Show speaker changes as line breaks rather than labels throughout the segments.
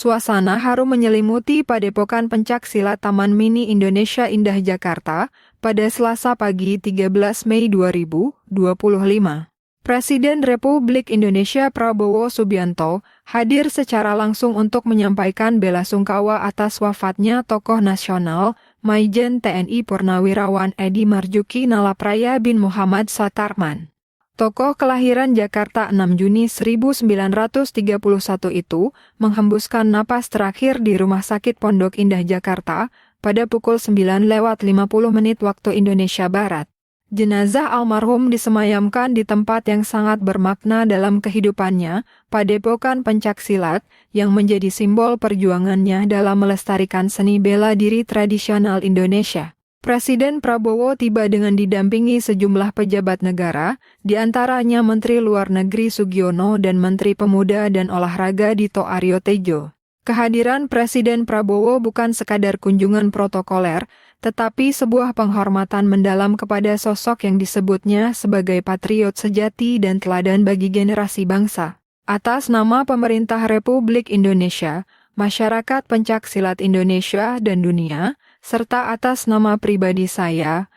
Suasana harum menyelimuti Padepokan Pencaksilat Taman Mini Indonesia Indah Jakarta pada Selasa pagi 13 Mei 2025. Presiden Republik Indonesia Prabowo Subianto hadir secara langsung untuk menyampaikan belasungkawa atas wafatnya tokoh nasional Majen TNI Purnawirawan Edi Marjuki Nalapraya bin Muhammad Satarman. Tokoh kelahiran Jakarta 6 Juni 1931 itu menghembuskan napas terakhir di Rumah Sakit Pondok Indah Jakarta pada pukul 9:50 waktu Indonesia Barat. Jenazah almarhum disemayamkan di tempat yang sangat bermakna dalam kehidupannya, Padepokan Pencaksilat, yang menjadi simbol perjuangannya dalam melestarikan seni bela diri tradisional Indonesia. Presiden Prabowo tiba dengan didampingi sejumlah pejabat negara, di antaranya Menteri Luar Negeri Sugiono dan Menteri Pemuda dan Olahraga Dito Aryo Tejo. Kehadiran Presiden Prabowo bukan sekadar kunjungan protokoler, tetapi sebuah penghormatan mendalam kepada sosok yang disebutnya sebagai patriot sejati dan teladan bagi generasi bangsa. Atas nama pemerintah Republik Indonesia, masyarakat pencaksilat Indonesia dan dunia, serta atas nama pribadi saya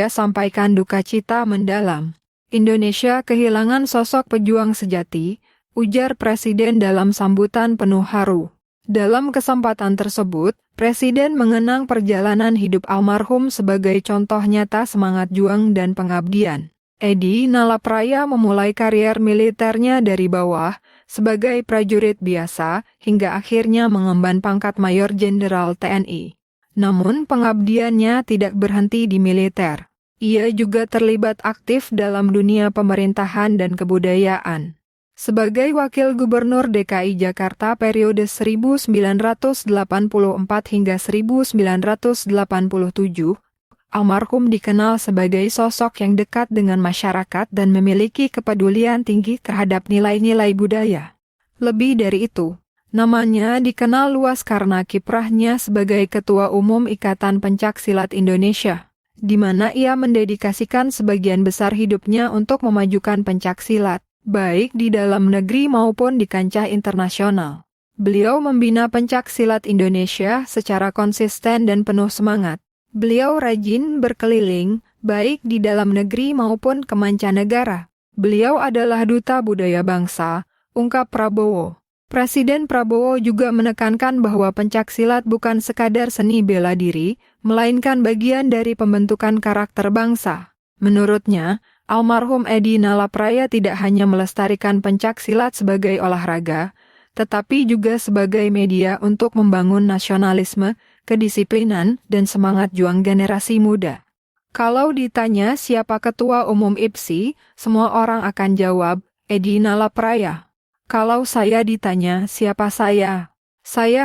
sampaikan duka cita mendalam. Indonesia kehilangan sosok pejuang sejati, ujar Presiden dalam sambutan penuh haru. Dalam kesempatan tersebut, Presiden mengenang perjalanan hidup almarhum sebagai contoh nyata semangat juang dan pengabdian. Edi Nalapraya memulai karier militernya dari bawah, sebagai prajurit biasa, hingga akhirnya mengemban pangkat Mayor Jenderal TNI. Namun pengabdiannya tidak berhenti di militer. Ia juga terlibat aktif dalam dunia pemerintahan dan kebudayaan. Sebagai Wakil Gubernur DKI Jakarta periode 1984 hingga 1987, almarhum dikenal sebagai sosok yang dekat dengan masyarakat dan memiliki kepedulian tinggi terhadap nilai-nilai budaya. Lebih dari itu, namanya dikenal luas karena kiprahnya sebagai Ketua Umum Ikatan Pencaksilat Indonesia, di mana ia mendedikasikan sebagian besar hidupnya untuk memajukan pencaksilat, baik di dalam negeri maupun di kancah internasional. Beliau membina pencaksilat Indonesia secara konsisten dan penuh semangat. Beliau rajin berkeliling, baik di dalam negeri maupun ke mancanegara. Beliau adalah duta budaya bangsa, ungkap Prabowo. Presiden Prabowo juga menekankan bahwa pencaksilat bukan sekadar seni bela diri, melainkan bagian dari pembentukan karakter bangsa. Menurutnya, almarhum Edi Nalapraya tidak hanya melestarikan pencaksilat sebagai olahraga, tetapi juga sebagai media untuk membangun nasionalisme, kedisiplinan, dan semangat juang generasi muda. Kalau ditanya siapa Ketua Umum IPSI, semua orang akan jawab, Edi Nalapraya. Kalau saya ditanya siapa saya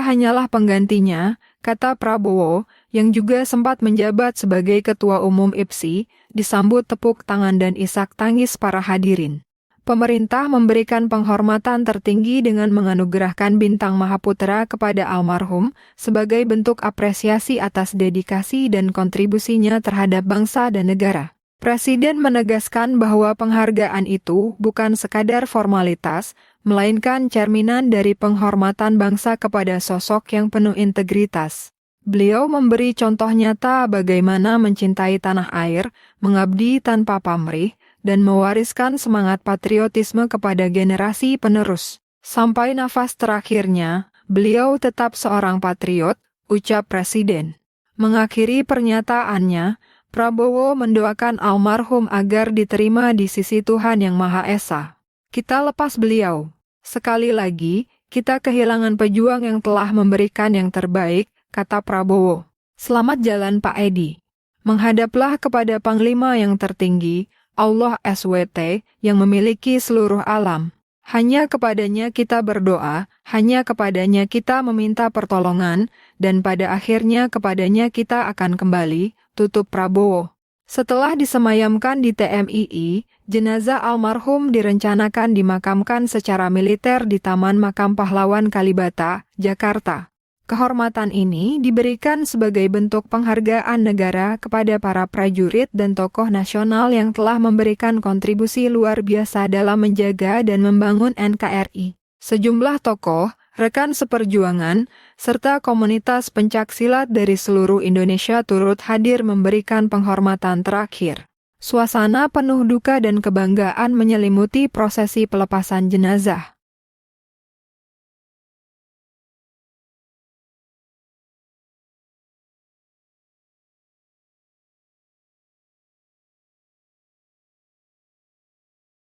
hanyalah penggantinya, kata Prabowo, yang juga sempat menjabat sebagai Ketua Umum IPSI, disambut tepuk tangan dan isak tangis para hadirin. Pemerintah memberikan penghormatan tertinggi dengan menganugerahkan bintang Mahaputra kepada almarhum sebagai bentuk apresiasi atas dedikasi dan kontribusinya terhadap bangsa dan negara. Presiden menegaskan bahwa penghargaan itu bukan sekadar formalitas, melainkan cerminan dari penghormatan bangsa kepada sosok yang penuh integritas. Beliau memberi contoh nyata bagaimana mencintai tanah air, mengabdi tanpa pamrih, dan mewariskan semangat patriotisme kepada generasi penerus. Sampai nafas terakhirnya, beliau tetap seorang patriot, ucap Presiden. Mengakhiri pernyataannya, Prabowo mendoakan almarhum agar diterima di sisi Tuhan Yang Maha Esa. Kita lepas beliau. Sekali lagi, kita kehilangan pejuang yang telah memberikan yang terbaik, kata Prabowo. Selamat jalan Pak Edi. Menghadaplah kepada Panglima yang tertinggi, Allah SWT, yang memiliki seluruh alam. Hanya kepadanya kita berdoa, hanya kepadanya kita meminta pertolongan, dan pada akhirnya kepadanya kita akan kembali, tutup Prabowo. Setelah disemayamkan di TMII, jenazah almarhum direncanakan dimakamkan secara militer di Taman Makam Pahlawan Kalibata, Jakarta. Kehormatan ini diberikan sebagai bentuk penghargaan negara kepada para prajurit dan tokoh nasional yang telah memberikan kontribusi luar biasa dalam menjaga dan membangun NKRI. Sejumlah tokoh, rekan seperjuangan, serta komunitas pencaksilat dari seluruh Indonesia turut hadir memberikan penghormatan terakhir. Suasana penuh duka dan kebanggaan menyelimuti prosesi pelepasan jenazah.